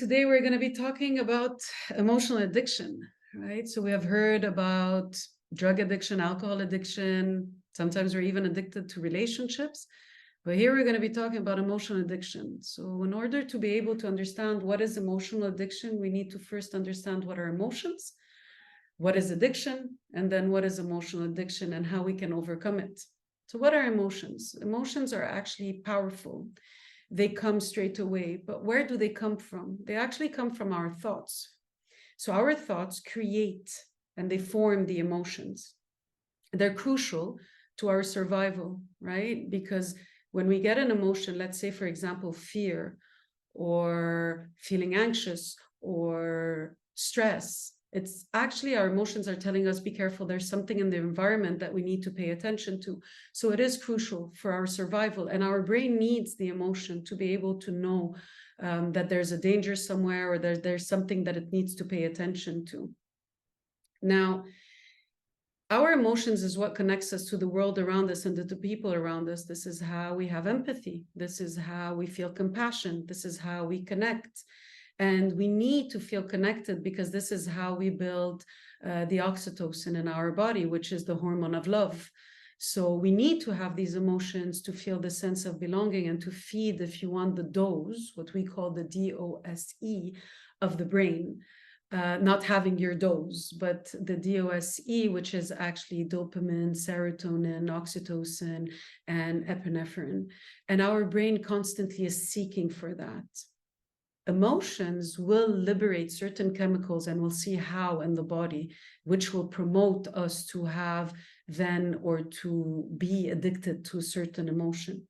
Today we're going to be talking about emotional addiction, right? So we have heard about drug addiction, alcohol addiction. Sometimes we're even addicted to relationships. But here we're going to be talking about emotional addiction. So in order to be able to understand what is emotional addiction, we need to first understand what are emotions, what is addiction, and then what is emotional addiction and how we can overcome it. So what are emotions? Emotions are actually powerful. They come straight away, but where do they come from? They actually come from our thoughts. So our thoughts create and they form the emotions. They're crucial to our survival, right? Because when we get an emotion, let's say, for example, fear or feeling anxious or stress, it's actually our emotions are telling us, be careful, there's something in the environment that we need to pay attention to. So it is crucial for our survival, and our brain needs the emotion to be able to know that there's a danger somewhere, or there's something that it needs to pay attention to. Now, our emotions is what connects us to the world around us and to the people around us. This is how we have empathy. This is how we feel compassion. This is how we connect. And we need to feel connected because this is how we build the oxytocin in our body, which is the hormone of love. So we need to have these emotions to feel the sense of belonging and to feed, if you want, the dose, what we call the DOSE of the brain. Not having your dose, but the DOSE, which is actually dopamine, serotonin, oxytocin, and epinephrine. And our brain constantly is seeking for that. Emotions will liberate certain chemicals, and we'll see how in the body, which will promote us to have then or to be addicted to a certain emotion.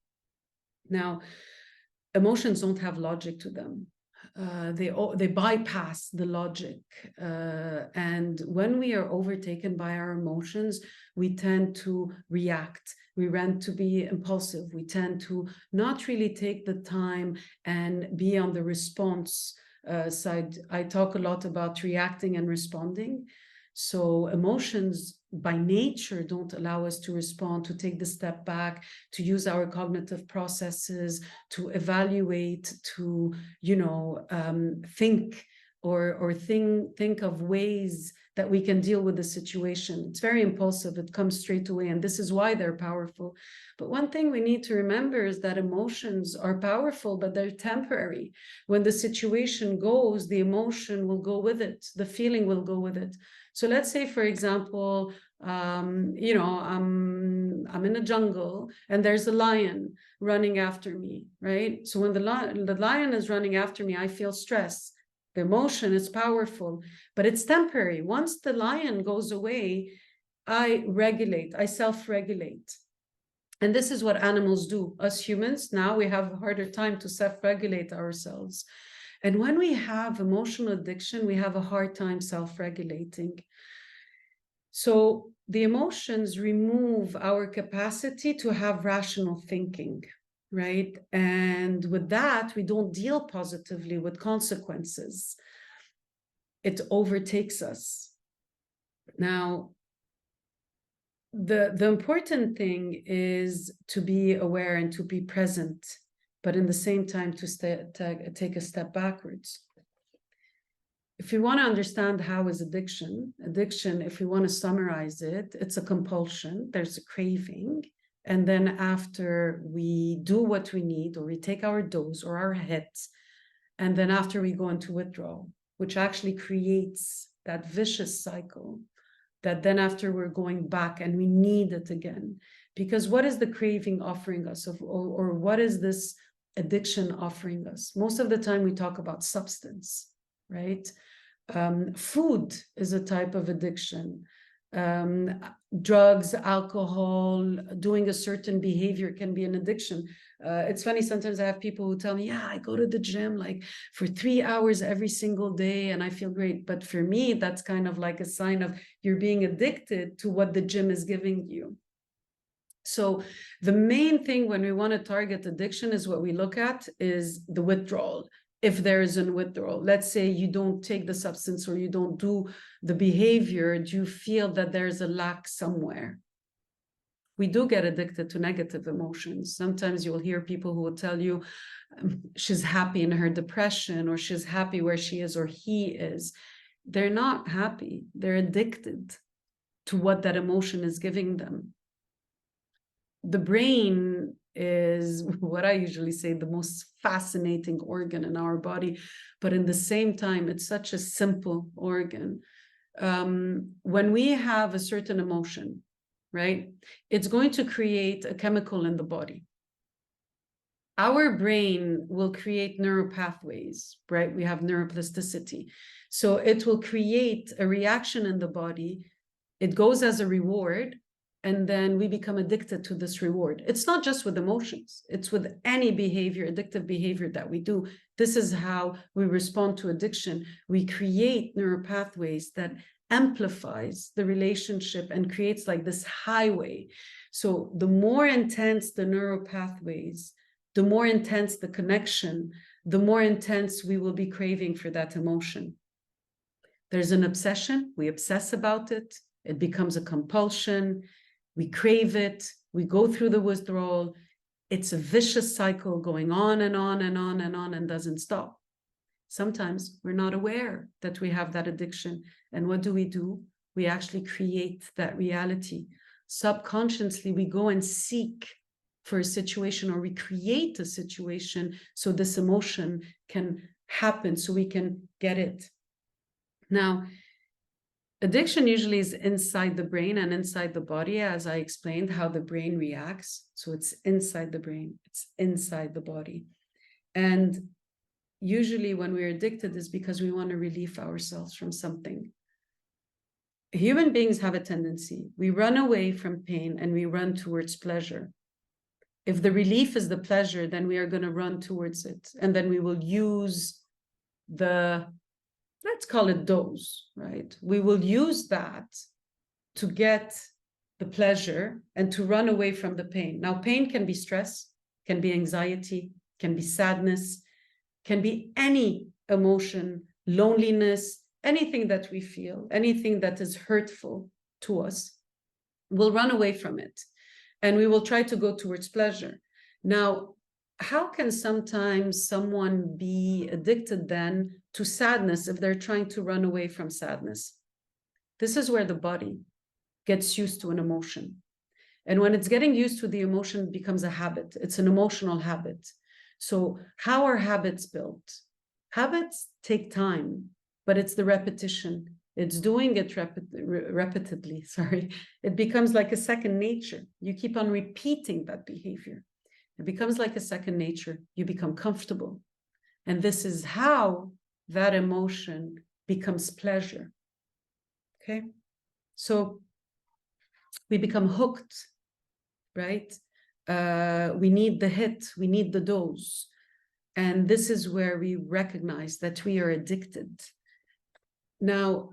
Now, emotions don't have logic to them. They bypass the logic, and when we are overtaken by our emotions, we tend to react. We tend to be impulsive. We tend to not really take the time and be on the response side. I talk a lot about reacting and responding. So emotions by nature don't allow us to respond, to take the step back, to use our cognitive processes, to evaluate, to, think or think of ways that we can deal with the situation. It's very impulsive. It comes straight away. And this is why they're powerful. But one thing we need to remember is that emotions are powerful, but they're temporary. When the situation goes, the emotion will go with it. The feeling will go with it. So let's say, for example, I'm in a jungle and there's a lion running after me, right? So when the lion is running after me, I feel stress. The emotion is powerful, but it's temporary. Once the lion goes away, I self-regulate. And this is what animals do. Us humans, now we have a harder time to self-regulate ourselves. And when we have emotional addiction, we have a hard time self-regulating. So the emotions remove our capacity to have rational thinking, right? And with that, we don't deal positively with consequences. It overtakes us. Now, the important thing is to be aware and to be present, but in the same time to take a step backwards. If you want to understand how is addiction, if we want to summarize it, it's a compulsion, there's a craving, and then after we do what we need, or we take our dose or our hit, and then after we go into withdrawal, which actually creates that vicious cycle, that then after we're going back and we need it again. Because what is the craving offering us, or what is this addiction offering us? Most of the time we talk about substance, right? Food is a type of addiction. Drugs, alcohol, doing a certain behavior can be an addiction. It's funny, sometimes I have people who tell me, yeah, I go to the gym like for 3 hours every single day and I feel great. But for me, that's kind of like a sign of you're being addicted to what the gym is giving you. So the main thing when we want to target addiction is what we look at is the withdrawal. If there is a withdrawal, let's say you don't take the substance or you don't do the behavior, do you feel that there's a lack somewhere? we do get addicted to negative emotions. Sometimes you'll hear people who will tell you she's happy in her depression, or she's happy where she is or he is. They're not happy. They're addicted to what that emotion is giving them. The brain is what I usually say the most fascinating organ in our body, but in the same time, it's such a simple organ. When we have a certain emotion, right, it's going to create a chemical in the body. Our brain will create neural pathways, right? We have neuroplasticity. So it will create a reaction in the body. It goes as a reward, and then we become addicted to this reward. It's not just with emotions, it's with any behavior, addictive behavior that we do. This is how we respond to addiction. We create neural pathways that amplifies the relationship and creates like this highway. So the more intense the neural pathways, the more intense the connection, the more intense we will be craving for that emotion. There's an obsession, we obsess about it, it becomes a compulsion, we crave it, we go through the withdrawal. It's a vicious cycle going on and on and on and on and doesn't stop. Sometimes we're not aware that we have that addiction. And what do? We actually create that reality. Subconsciously, we go and seek for a situation, or we create a situation so this emotion can happen, so we can get it. Now, addiction usually is inside the brain and inside the body, as I explained how the brain reacts. So it's inside the brain, it's inside the body. And usually when we're addicted is because we want to relieve ourselves from something. Human beings have a tendency. We run away from pain and we run towards pleasure. If the relief is the pleasure, then we are going to run towards it. And then we will use the, let's call it dose, right? We will use that to get the pleasure and to run away from the pain. Now, pain can be stress, can be anxiety, can be sadness, can be any emotion, loneliness, anything that we feel, anything that is hurtful to us. We'll run away from it and we will try to go towards pleasure. Now, how can sometimes someone be addicted then to sadness if they're trying to run away from sadness? This is where the body gets used to an emotion. And when it's getting used to the emotion, it becomes a habit. It's an emotional habit. So how are habits built? Habits take time, but it's the repetition. It's doing it repeatedly, It becomes like a second nature. You keep on repeating that behavior. It becomes like a second nature. You become comfortable. And this is how that emotion becomes pleasure. Okay? So we become hooked, right? We need the hit, we need the dose. And this is where we recognize that we are addicted. Now,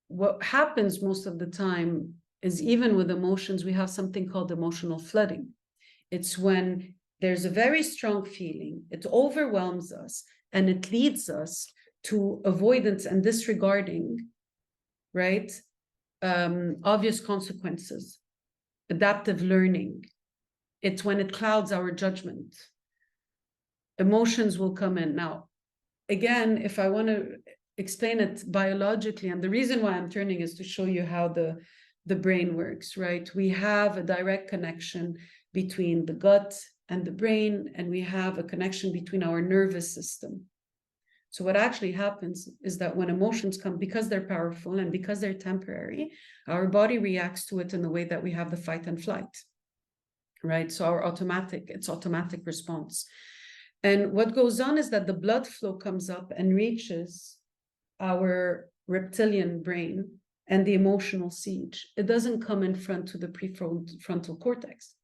what happens most of the time is, even with emotions, we have something called emotional flooding. It's when there's a very strong feeling, it overwhelms us, and it leads us to avoidance and disregarding, right? Obvious consequences, adaptive learning. It's when it clouds our judgment. Emotions will come in. Now, again, if I want to explain it biologically, and the reason why I'm turning is to show you how the brain works, right? We have a direct connection between the gut and the brain, and we have a connection between our nervous system. So what actually happens is that when emotions come, because they're powerful and because they're temporary, our body reacts to it in the way that we have the fight and flight, right? So it's automatic response. And what goes on is that the blood flow comes up and reaches our reptilian brain and the emotional siege. It doesn't come in front to the prefrontal cortex,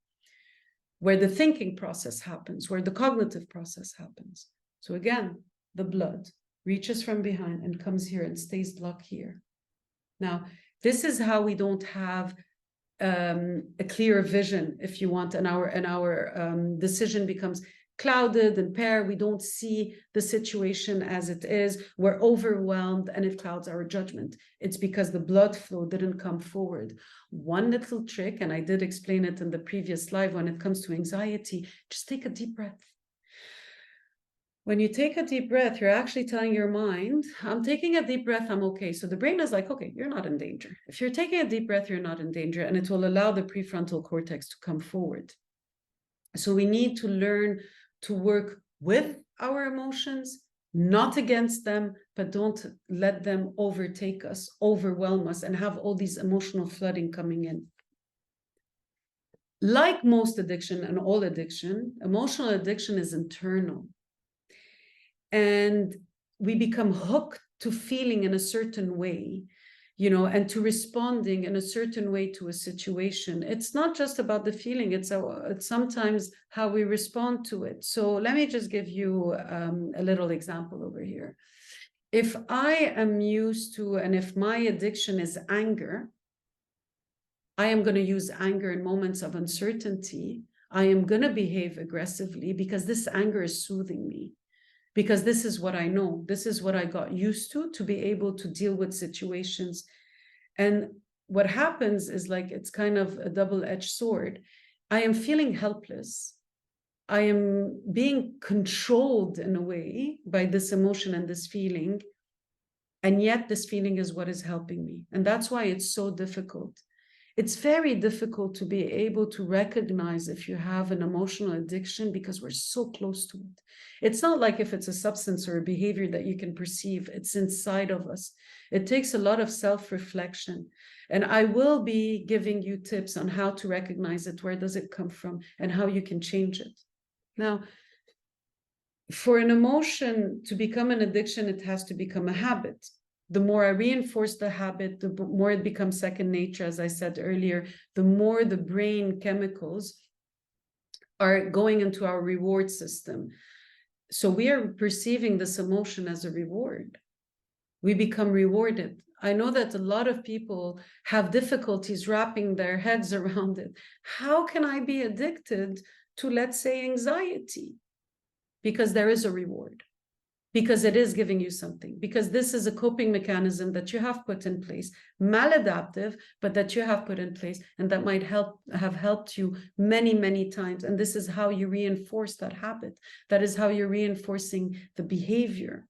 where the thinking process happens, where the cognitive process happens. So again, the blood reaches from behind and comes here and stays blocked here. Now, this is how we don't have a clear vision, if you want, and our decision becomes, clouded, impaired. We don't see the situation as it is. We're overwhelmed, and it clouds our judgment. It's because the blood flow didn't come forward. One little trick, and I did explain it in the previous slide, when it comes to anxiety, just take a deep breath. When you take a deep breath, you're actually telling your mind, I'm taking a deep breath, I'm okay. So the brain is like, okay, you're not in danger. If you're taking a deep breath, you're not in danger, and it will allow the prefrontal cortex to come forward. So we need to learn to work with our emotions, not against them, but don't let them overtake us, overwhelm us, and have all these emotional flooding coming in. Like most addiction and all addiction, emotional addiction is internal. And we become hooked to feeling in a certain way, and to responding in a certain way to a situation. It's not just about the feeling, it's sometimes how we respond to it. So let me just give you a little example over here. If I am used to, and if my addiction is anger, I am going to use anger in moments of uncertainty. I am going to behave aggressively because this anger is soothing me. Because this is what I know. This is what I got used to be able to deal with situations. And what happens is, like, it's kind of a double-edged sword. I am feeling helpless. I am being controlled in a way by this emotion and this feeling. And yet this feeling is what is helping me. And that's why it's so difficult. It's very difficult to be able to recognize if you have an emotional addiction because we're so close to it. It's not like if it's a substance or a behavior that you can perceive. It's inside of us. It takes a lot of self-reflection. And I will be giving you tips on how to recognize it, where does it come from, and how you can change it. Now, for an emotion to become an addiction, it has to become a habit. The more I reinforce the habit, the more it becomes second nature, as I said earlier, the more the brain chemicals are going into our reward system. So we are perceiving this emotion as a reward. We become rewarded. I know that a lot of people have difficulties wrapping their heads around it. How can I be addicted to, let's say, anxiety? Because there is a reward. Because it is giving you something, because this is a coping mechanism that you have put in place, maladaptive, but that you have put in place, and that might have helped you many, many times. And this is how you reinforce that habit. That is how you're reinforcing the behavior.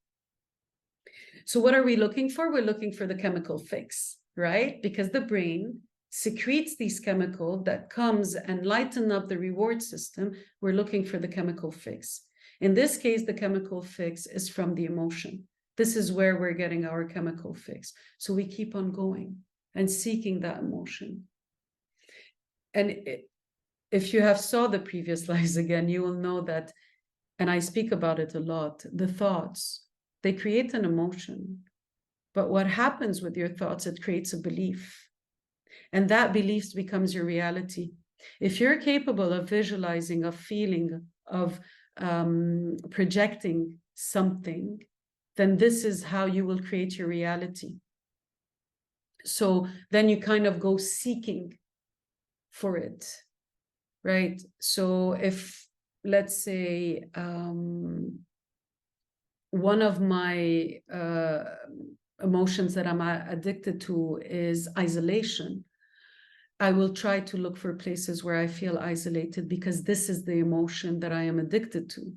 So what are we looking for? We're looking for the chemical fix, right? Because the brain secretes these chemicals that comes and lighten up the reward system. We're looking for the chemical fix. In this case, the chemical fix is from the emotion. This is where we're getting our chemical fix. So we keep on going and seeking that emotion. And if you have saw the previous slides again, you will know that, and I speak about it a lot, the thoughts, they create an emotion. But what happens with your thoughts, it creates a belief. And that belief becomes your reality. If you're capable of visualizing, of feeling, of projecting something, then this is how you will create your reality. So then you kind of go seeking for it, right? So if, let's say, one of my emotions that I'm addicted to is isolation, I will try to look for places where I feel isolated, because this is the emotion that I am addicted to.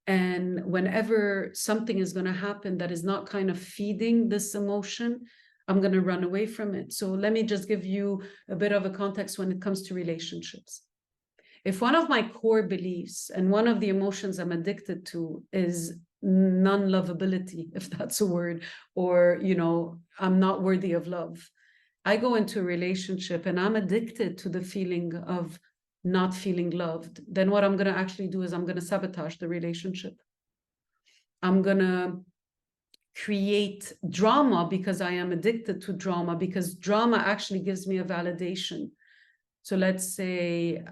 And whenever something is going to happen that is not kind of feeding this emotion, I'm going to run away from it. So let me just give you a bit of a context when it comes to relationships. If one of my core beliefs and one of the emotions I'm addicted to is non-lovability, if that's a word, or, I'm not worthy of love, I go into a relationship and I'm addicted to the feeling of not feeling loved, then what I'm going to actually do is I'm going to sabotage the relationship. I'm going to create drama because I am addicted to drama, because drama actually gives me a validation. So let's say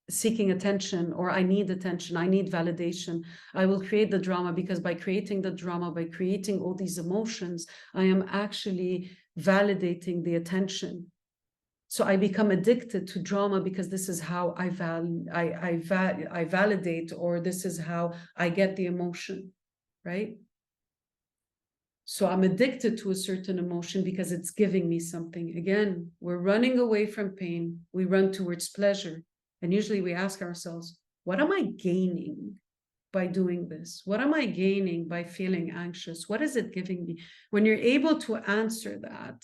seeking attention, or I need attention, I need validation. I will create the drama, because by creating the drama, by creating all these emotions, I am actually validating the attention. So I become addicted to drama because this is how I validate, or this is how I get the emotion, right? So I'm addicted to a certain emotion because it's giving me something. Again, we're running away from pain. We run towards pleasure. And usually we ask ourselves, what am I gaining by doing this? What am I gaining by feeling anxious? What is it giving me? When you're able to answer that,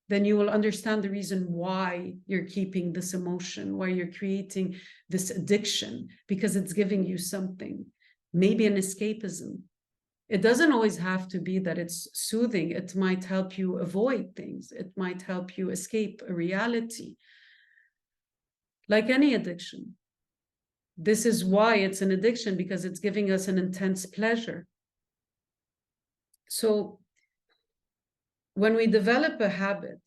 then you will understand the reason why you're keeping this emotion, why you're creating this addiction, because it's giving you something, maybe an escapism. It doesn't always have to be that it's soothing. It might help you avoid things. It might help you escape a reality. Like any addiction. This is why it's an addiction, because it's giving us an intense pleasure. So when we develop a habit,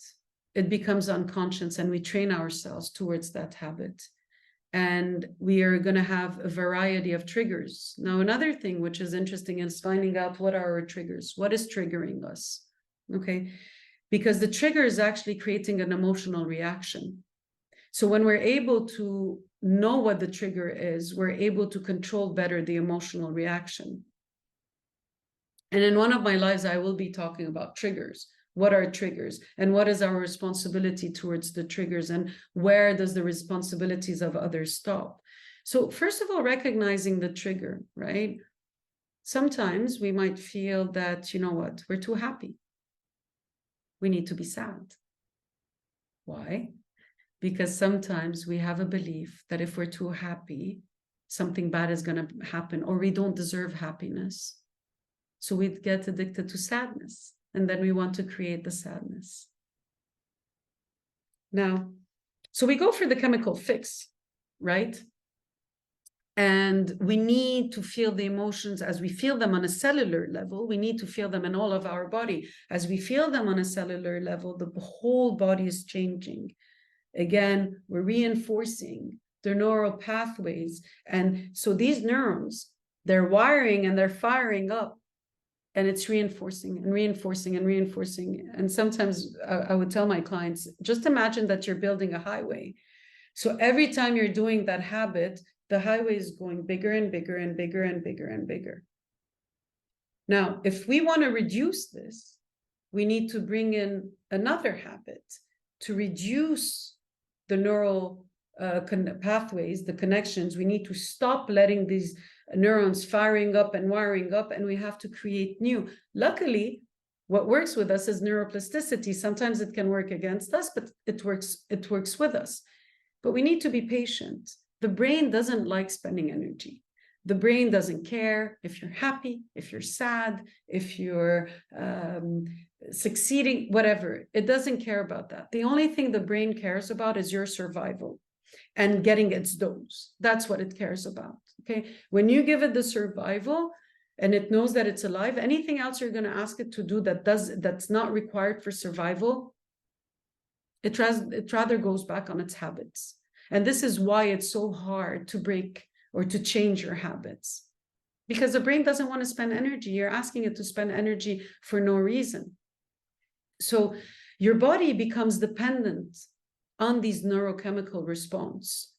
it becomes unconscious and we train ourselves towards that habit. And we are going to have a variety of triggers. Now, another thing which is interesting is finding out what are our triggers. What is triggering us? Okay, because the trigger is actually creating an emotional reaction. So when we're able to know what the trigger is, we're able to control better the emotional reaction. And in one of my lives, I will be talking about triggers. What are triggers? And what is our responsibility towards the triggers? And where does the responsibilities of others stop? So first of all, recognizing the trigger, right? Sometimes we might feel that, you know what, we're too happy. We need to be sad. Why? Because sometimes we have a belief that if we're too happy, something bad is going to happen, or we don't deserve happiness. So we get addicted to sadness, and then we want to create the sadness. Now, so we go for the chemical fix, right? And we need to feel the emotions as we feel them on a cellular level. We need to feel them in all of our body. As we feel them on a cellular level, the whole body is changing. Again, we're reinforcing the neural pathways. And so these neurons, they're wiring and they're firing up, and it's reinforcing and reinforcing and reinforcing. And sometimes I would tell my clients, just imagine that you're building a highway. So every time you're doing that habit, the highway is going bigger and bigger and bigger and bigger and bigger. Now, if we want to reduce this, we need to bring in another habit to reduce the neural pathways, the connections. We need to stop letting these neurons firing up and wiring up, and we have to create new. Luckily, what works with us is neuroplasticity. Sometimes it can work against us, but it works with us. But we need to be patient. The brain doesn't like spending energy. The brain doesn't care if you're happy, if you're sad, if you're succeeding, whatever. It doesn't care about that. The only thing the brain cares about is your survival and getting its dose. That's what it cares about. Okay. When you give it the survival and it knows that it's alive, anything else you're going to ask it to do that's not required for survival, it rather goes back on its habits. And this is why it's so hard to break or to change your habits, because the brain doesn't want to spend energy. You're asking it to spend energy for no reason. So your body becomes dependent on these neurochemical response.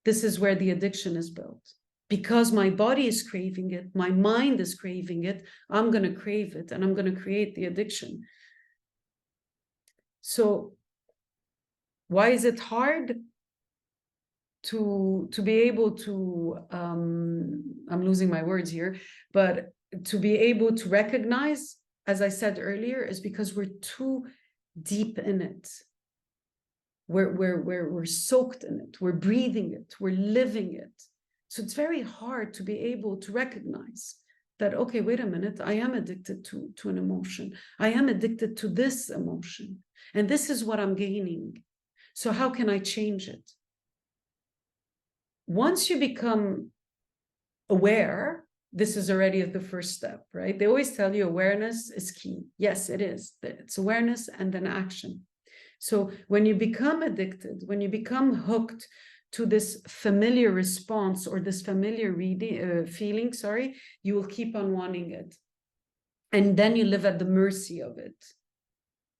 This is where the addiction is built. Because my body is craving it, my mind is craving it, I'm going to crave it, and I'm going to create the addiction. So why is it hard to be able to, I'm losing my words here, but to be able to recognize, as I said earlier, is because we're too deep in it. We're soaked in it, we're breathing it, we're living it. So it's very hard to be able to recognize that, okay, wait a minute, I am addicted to an emotion. I am addicted to this emotion, and this is what I'm gaining. So how can I change it? Once you become aware, this is already the first step, right? They always tell you awareness is key. Yes, it is. It's awareness and then action. So when you become addicted, when you become hooked to this familiar response or this familiar feeling, you will keep on wanting it. And then you live at the mercy of it.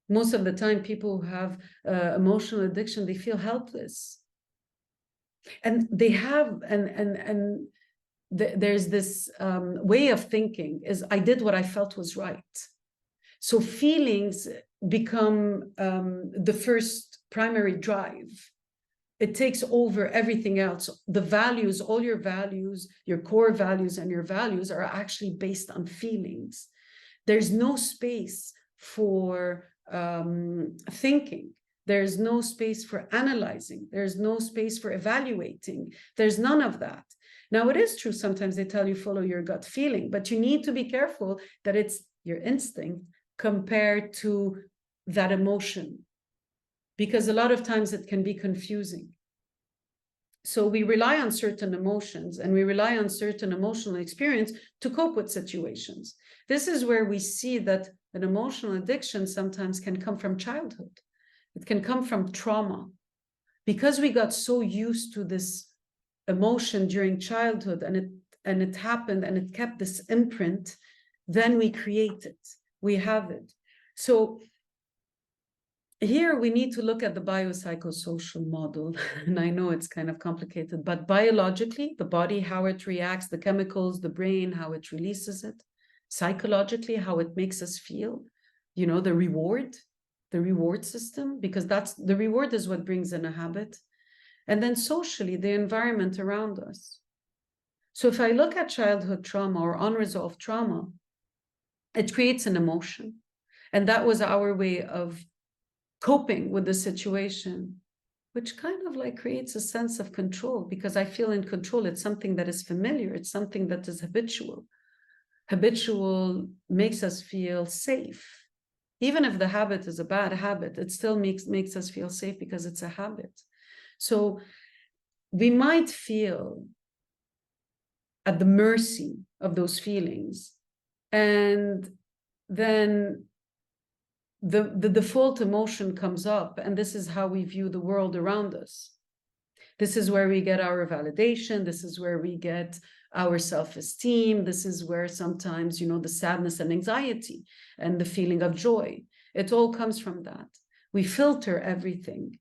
Most of the time, people who have emotional addiction, they feel helpless. And they have, and there's this way of thinking is, I did what I felt was right. So feelings become the first primary drive. It takes over everything else. The values, all your values, your core values and your values are actually based on feelings. There's no space for thinking. There's no space for analyzing. There's no space for evaluating. There's none of that. Now, it is true, sometimes they tell you follow your gut feeling, but you need to be careful that it's your instinct compared to that emotion, because a lot of times it can be confusing. So we rely on certain emotions and we rely on certain emotional experience to cope with situations. This is where we see that an emotional addiction sometimes can come from childhood. It can come from trauma. Because we got so used to this emotion during childhood and it happened and it kept this imprint, then we create it, we have it. So here we need to look at the biopsychosocial model. And I know it's kind of complicated, but biologically, the body, how it reacts, the chemicals, the brain, how it releases it, psychologically, how it makes us feel, you know, the reward system, because that's the reward is what brings in a habit. And then socially, the environment around us. So if I look at childhood trauma or unresolved trauma, it creates an emotion. And that was our way of coping with the situation, which kind of like creates a sense of control, because I feel in control. It's something that is familiar. It's something that is habitual. Habitual makes us feel safe. Even if the habit is a bad habit, it still makes us feel safe because it's a habit. So we might feel at the mercy of those feelings. And then the default emotion comes up, and this is how we view the world around us. This is where we get our validation. This is where we get our self-esteem. This is where sometimes, you know, the sadness and anxiety and the feeling of joy, it all comes from that. We filter everything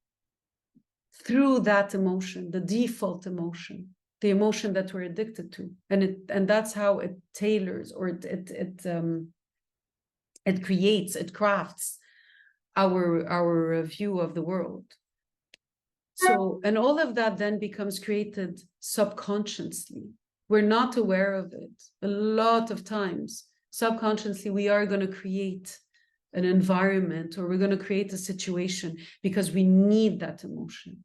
through that emotion, the default emotion, the emotion that we're addicted to. And that's how it tailors, or it creates, it crafts our view of the world. So, and all of that then becomes created subconsciously. We're not aware of it. A lot of times, subconsciously, we are going to create an environment, or we're going to create a situation because we need that emotion.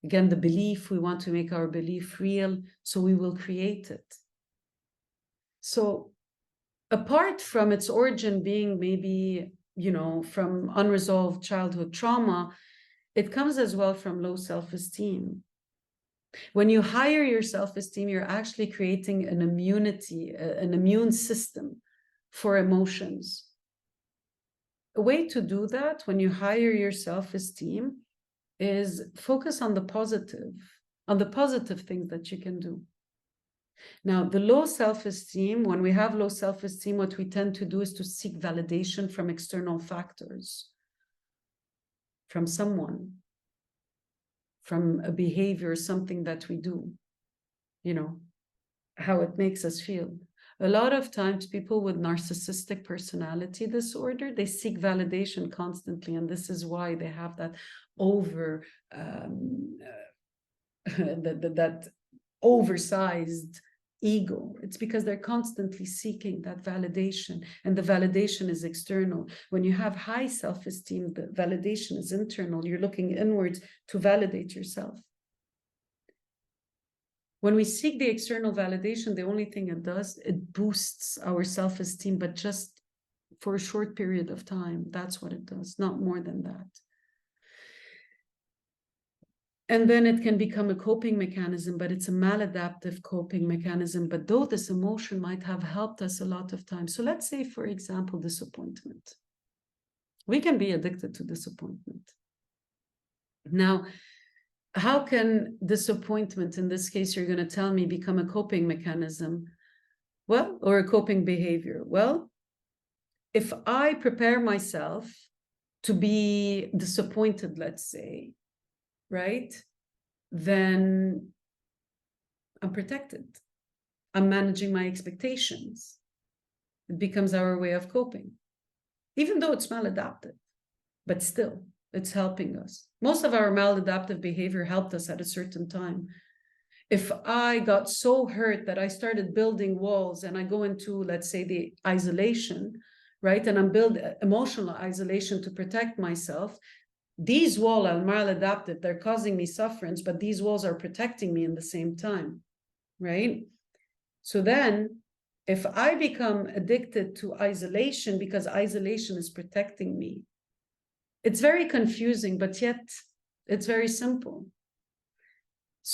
Again, the belief, we want to make our belief real, so we will create it. So apart from its origin being maybe, you know, from unresolved childhood trauma, it comes as well from low self-esteem. When you higher your self-esteem, you're actually creating an immunity, an immune system for emotions. A way to do that when you higher your self-esteem is focus on the positive things that you can do. Now, the low self-esteem, when we have low self-esteem, what we tend to do is to seek validation from external factors, from someone, from a behavior, something that we do, you know, how it makes us feel. A lot of times people with narcissistic personality disorder, they seek validation constantly. And this is why they have that that oversized ego. It's because they're constantly seeking that validation, and the validation is external. When you have high self-esteem, the validation is internal. You're looking inwards to validate yourself. When we seek the external validation, the only thing it does, it boosts our self-esteem, but just for a short period of time. That's what it does, not more than that. And then it can become a coping mechanism, but it's a maladaptive coping mechanism. But though this emotion might have helped us a lot of times. So let's say, for example, disappointment. We can be addicted to disappointment. Now, how can disappointment, in this case, you're going to tell me, become a coping mechanism? Well, or a coping behavior? Well, if I prepare myself to be disappointed, let's say, right, then I'm protected. I'm managing my expectations. It becomes our way of coping, even though it's maladaptive, but still, it's helping us. Most of our maladaptive behavior helped us at a certain time. If I got so hurt that I started building walls and I go into, let's say, the isolation, right, and I'm building emotional isolation to protect myself, these walls are maladaptive. They're causing me sufferance, but these walls are protecting me in the same time, right? So then, if I become addicted to isolation because isolation is protecting me, it's very confusing, but yet it's very simple.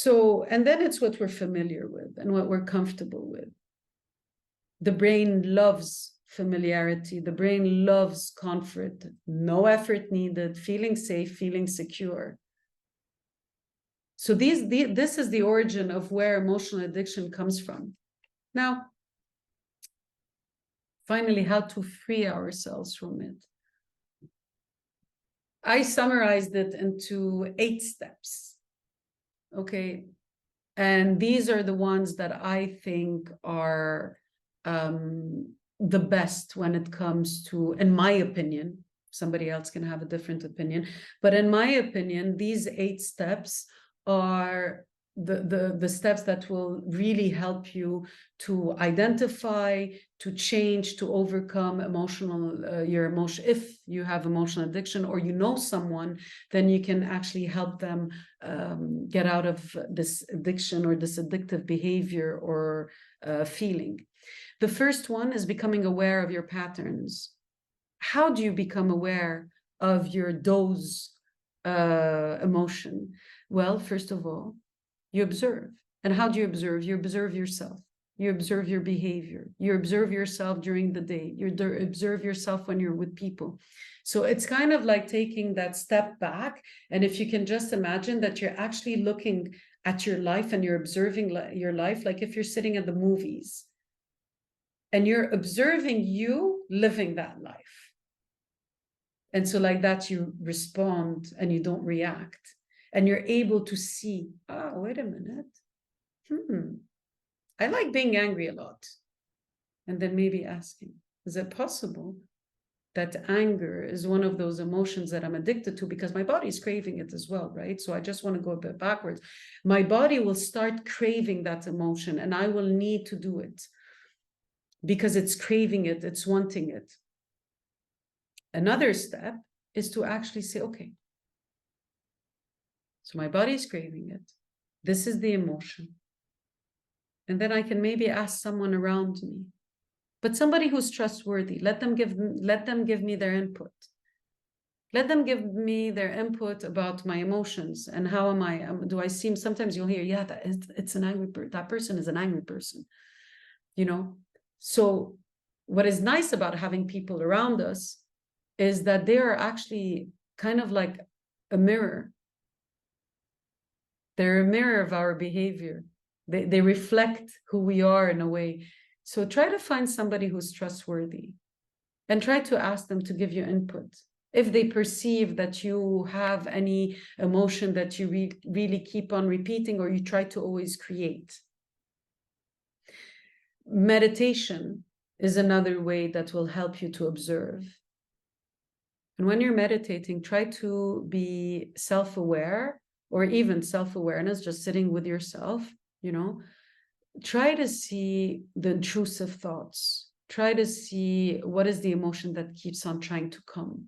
So, and then it's what we're familiar with and what we're comfortable with. The brain loves familiarity. The brain loves comfort. No effort needed, feeling safe, feeling secure. So this is the origin of where emotional addiction comes from. Now, finally, how to free ourselves from it. I summarized it into 8 steps. Okay. And these are the ones that I think are the best when it comes to, in my opinion, somebody else can have a different opinion, but in my opinion, these 8 steps are the steps that will really help you to identify, to change, to overcome your emotion. If you have emotional addiction or you know someone, then you can actually help them get out of this addiction or this addictive behavior or feeling. The first one is becoming aware of your patterns. How do you become aware of your dose emotion? Well, first of all, you observe. And how do you observe? You observe yourself. You observe your behavior. You observe yourself during the day. You observe yourself when you're with people. So it's kind of like taking that step back. And if you can just imagine that you're actually looking at your life and you're observing your life, like if you're sitting at the movies and you're observing you living that life. And so like that, you respond and you don't react. And you're able to see, oh, wait a minute. I like being angry a lot. And then maybe asking, is it possible that anger is one of those emotions that I'm addicted to because my body's craving it as well, right? So I just want to go a bit backwards. My body will start craving that emotion and I will need to do it because it's craving it, it's wanting it. Another step is to actually say, okay, so my body is craving it. This is the emotion. And then I can maybe ask someone around me, but somebody who's trustworthy. Let them give me their input. Let them give me their input about my emotions and how am I, do I seem, sometimes you'll hear, yeah, it's an angry person. That person is an angry person, you know? So what is nice about having people around us is that they are actually kind of like a mirror. They're a mirror of our behavior. They reflect who we are in a way. So try to find somebody who's trustworthy and try to ask them to give you input. If they perceive that you have any emotion that you really keep on repeating or you try to always create. Meditation is another way that will help you to observe. And when you're meditating, try to be self-aware or even self-awareness, just sitting with yourself, you know, try to see the intrusive thoughts. Try to see what is the emotion that keeps on trying to come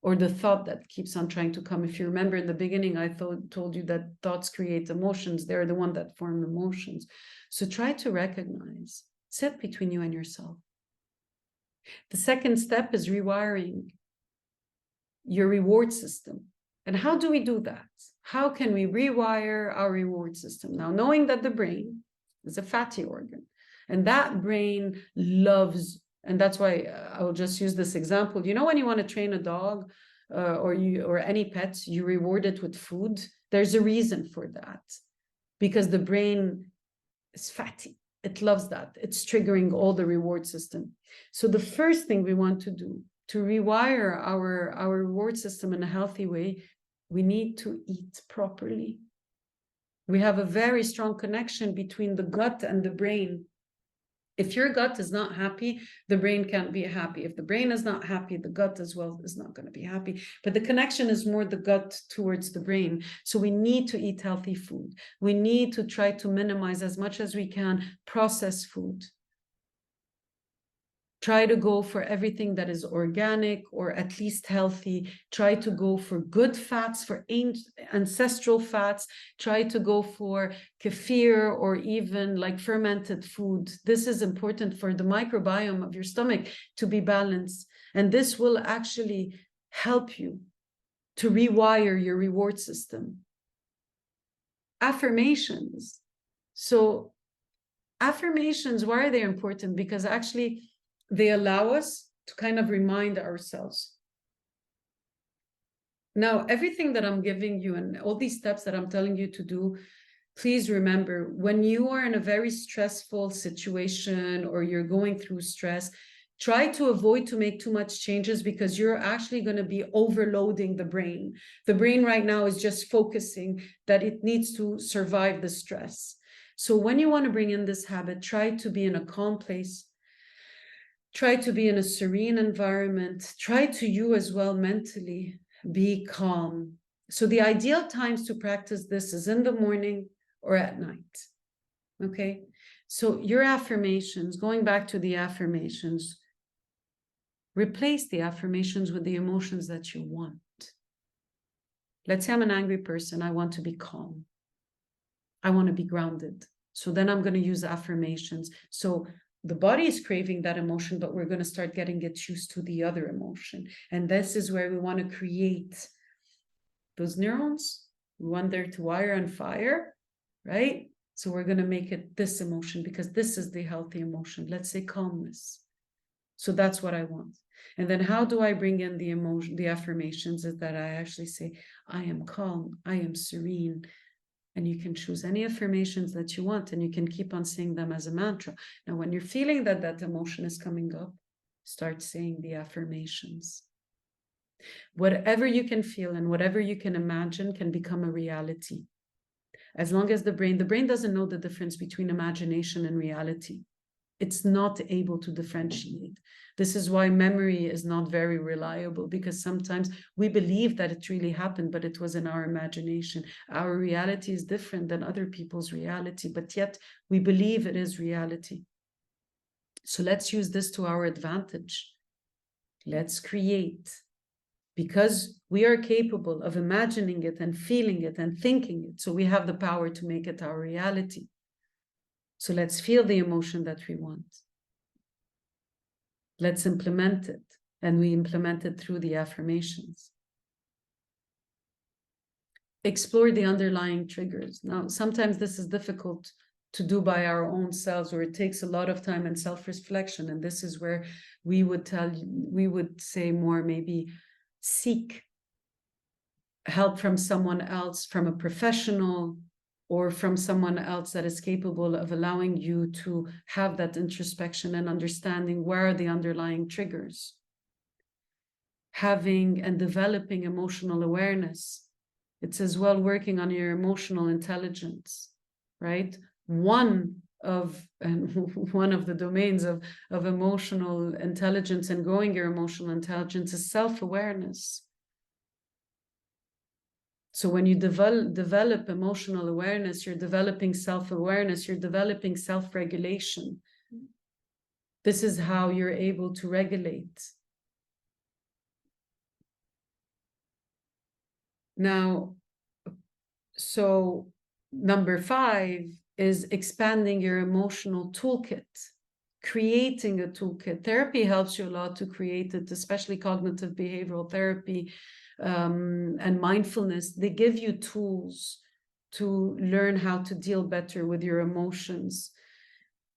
or the thought that keeps on trying to come. If you remember in the beginning, I told you that thoughts create emotions. They're the one that form emotions. So try to recognize, sit between you and yourself. The second step is rewiring your reward system. And how do we do that? How can we rewire our reward system? Now, knowing that the brain is a fatty organ, and that brain loves, and that's why I will just use this example. You know, when you want to train a dog or any pet, you reward it with food. There's a reason for that, because the brain is fatty. It loves that. It's triggering all the reward system. So the first thing we want to do to rewire our reward system in a healthy way, we need to eat properly. We have a very strong connection between the gut and the brain. If your gut is not happy, the brain can't be happy. If the brain is not happy, the gut as well is not going to be happy. But the connection is more the gut towards the brain. So we need to eat healthy food. We need to try to minimize as much as we can processed food. Try to go for everything that is organic or at least healthy. Try to go for good fats, for ancestral fats. Try to go for kefir or even like fermented food. This is important for the microbiome of your stomach to be balanced. And this will actually help you to rewire your reward system. Affirmations. So affirmations, why are they important? Because actually, they allow us to kind of remind ourselves. Now, everything that I'm giving you and all these steps that I'm telling you to do, please remember, when you are in a very stressful situation or you're going through stress, try to avoid to make too much changes because you're actually going to be overloading the brain. The brain right now is just focusing that it needs to survive the stress. So when you want to bring in this habit, try to be in a calm place. Try to be in a serene environment. Try to you as well mentally be calm. So the ideal times to practice this is in the morning or at night. Okay. So your affirmations, going back to the affirmations, replace the affirmations with the emotions that you want. Let's say I'm an angry person. I want to be calm. I want to be grounded. So then I'm going to use affirmations. So the body is craving that emotion, but we're going to start getting it used to the other emotion. And this is where we want to create those neurons. We want there to wire and fire, right? So we're going to make it this emotion because this is the healthy emotion. Let's say calmness. So that's what I want. And then how do I bring in the emotion, the affirmations is that I actually say, I am calm, I am serene. And you can choose any affirmations that you want and you can keep on saying them as a mantra. Now, when you're feeling that that emotion is coming up, start saying the affirmations. Whatever you can feel and whatever you can imagine can become a reality. As long as the brain doesn't know the difference between imagination and reality. It's not able to differentiate. This is why memory is not very reliable, because sometimes we believe that it really happened, but it was in our imagination. Our reality is different than other people's reality, but yet we believe it is reality. So let's use this to our advantage. Let's create, because we are capable of imagining it and feeling it and thinking it. So we have the power to make it our reality. So let's feel the emotion that we want. Let's implement it. And we implement it through the affirmations. Explore the underlying triggers. Now, sometimes this is difficult to do by our own selves, or it takes a lot of time and self-reflection. And this is where we would say more, maybe seek help from someone else, from a professional, or from someone else that is capable of allowing you to have that introspection and understanding where are the underlying triggers. Having and developing emotional awareness. It's as well working on your emotional intelligence, right? One of the domains of emotional intelligence and growing your emotional intelligence is self-awareness. So when you develop emotional awareness, you're developing self-awareness, you're developing self-regulation. This is how you're able to regulate. Now, so number 5 is expanding your emotional toolkit, creating a toolkit. Therapy helps you a lot to create it, especially cognitive behavioral therapy. And mindfulness, they give you tools to learn how to deal better with your emotions.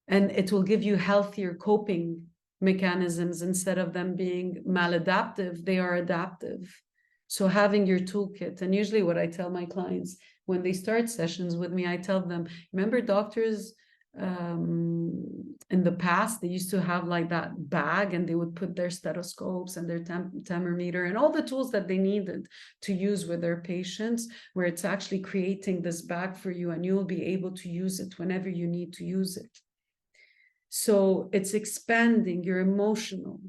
And it will give you healthier coping mechanisms. Instead of them being maladaptive, they are adaptive. So having your toolkit, and usually what I tell my clients when they start sessions with me, I tell them, remember doctors in the past, they used to have like that bag, and they would put their stethoscopes and their thermometer and all the tools that they needed to use with their patients, where it's actually creating this bag for you, and you'll be able to use it whenever you need to use it. So it's expanding your emotional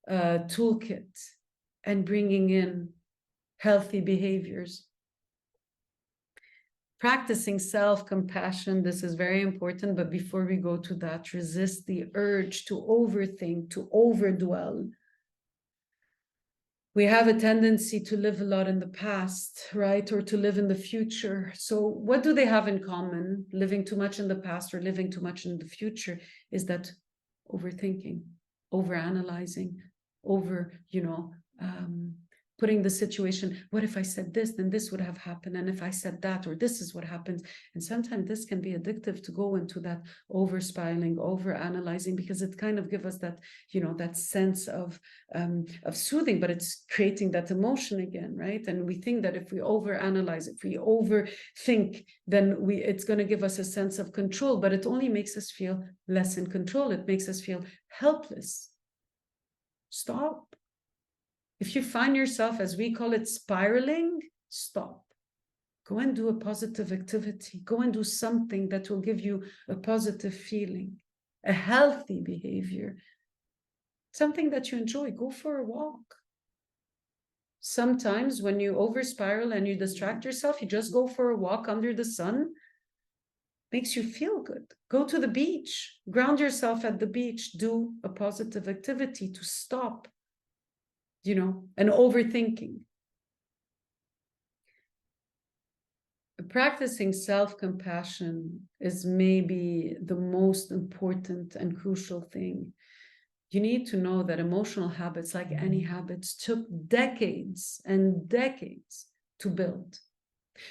toolkit and bringing in healthy behaviors. Practicing self-compassion, this is very important, but before we go to that, resist the urge to overthink, to overdwell. We have a tendency to live a lot in the past, right? Or to live in the future. So what do they have in common? Living too much in the past or living too much in the future is that overthinking, overanalyzing, putting the situation, what if I said this, then this would have happened. And if I said that, or this is what happens. And sometimes this can be addictive to go into that over spiraling, over analyzing, because it kind of gives us that, that sense of soothing, but it's creating that emotion again, right? And we think that if we over analyze, if we overthink, then it's going to give us a sense of control, but it only makes us feel less in control. It makes us feel helpless. Stop. If you find yourself, as we call it, spiraling, stop. Go and do a positive activity. Go and do something that will give you a positive feeling, a healthy behavior, something that you enjoy. Go for a walk. Sometimes when you over spiral and you distract yourself, you just go for a walk under the sun. Makes you feel good. Go to the beach, ground yourself at the beach, do a positive activity to stop and overthinking. Practicing self-compassion is maybe the most important and crucial thing. You need to know that emotional habits, like any habits, took decades and decades to build.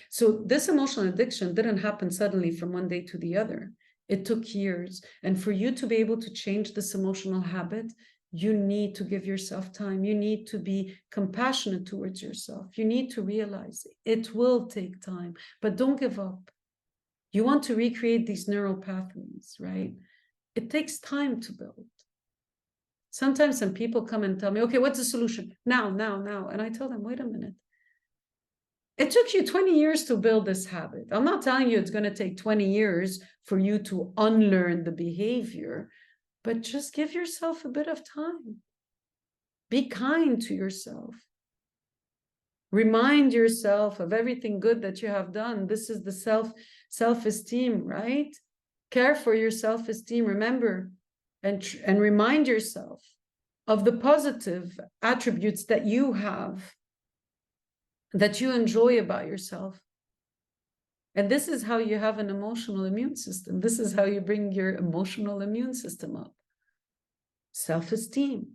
So this emotional addiction didn't happen suddenly from one day to the other. It took years. And for you to be able to change this emotional habit, you need to give yourself time. You need to be compassionate towards yourself. You need to realize it will take time, but don't give up. You want to recreate these neural pathways, right? It takes time to build. Sometimes some people come and tell me, okay, what's the solution? Now. And I tell them, wait a minute. It took you 20 years to build this habit. I'm not telling you it's going to take 20 years for you to unlearn the behavior, but just give yourself a bit of time. Be kind to yourself. Remind yourself of everything good that you have done. This is the self-esteem, right? Care for your self-esteem. Remember and remind yourself of the positive attributes that you have, that you enjoy about yourself. And this is how you have an emotional immune system. This is how you bring your emotional immune system up. Self-esteem.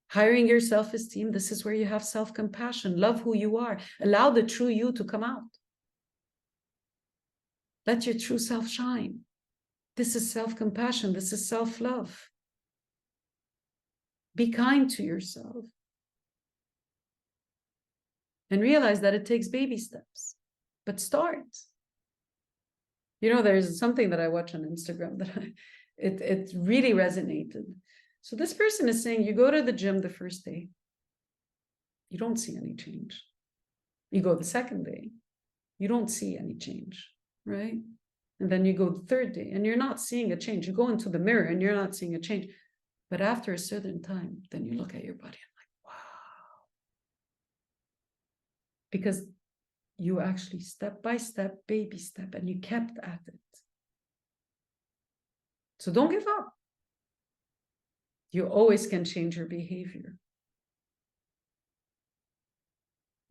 Hiring your self-esteem, this is where you have self-compassion. Love who you are. Allow the true you to come out. Let your true self shine. This is self-compassion. This is self-love. Be kind to yourself. And realize that it takes baby steps. But start. There's something that I watch on Instagram that it really resonated. So this person is saying, you go to the gym the first day, you don't see any change. You go the second day, you don't see any change, right? And then you go the third day and you're not seeing a change. You go into the mirror and you're not seeing a change. But after a certain time, then you look at your body and like, wow. Because you actually step by step, baby step, and you kept at it. So don't give up. You always can change your behavior.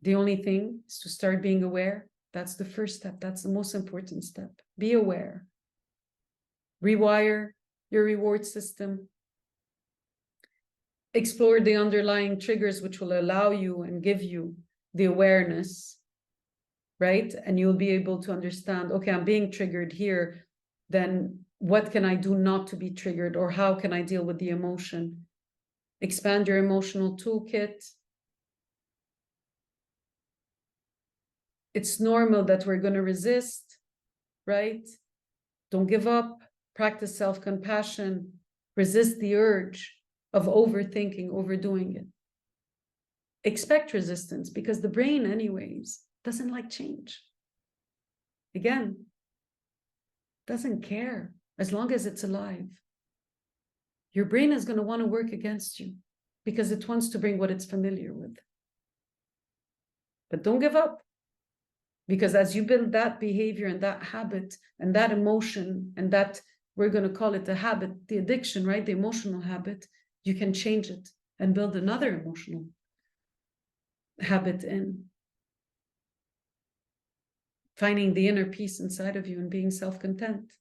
The only thing is to start being aware. That's the first step. That's the most important step. Be aware. Rewire your reward system. Explore the underlying triggers, which will allow you and give you the awareness, right? And you'll be able to understand, okay, I'm being triggered here. Then what can I do not to be triggered, or how can I deal with the emotion? Expand your emotional toolkit. It's normal that we're going to resist, right? Don't give up. Practice self-compassion. Resist the urge of overthinking, overdoing it. Expect resistance, because the brain, anyways, doesn't like change. Again, doesn't care as long as it's alive. Your brain is going to want to work against you because it wants to bring what it's familiar with. But don't give up, because as you build that behavior and that habit and that emotion and that, we're going to call it the habit, the addiction, right? The emotional habit, you can change it and build another emotional habit in. Finding the inner peace inside of you and being self-content.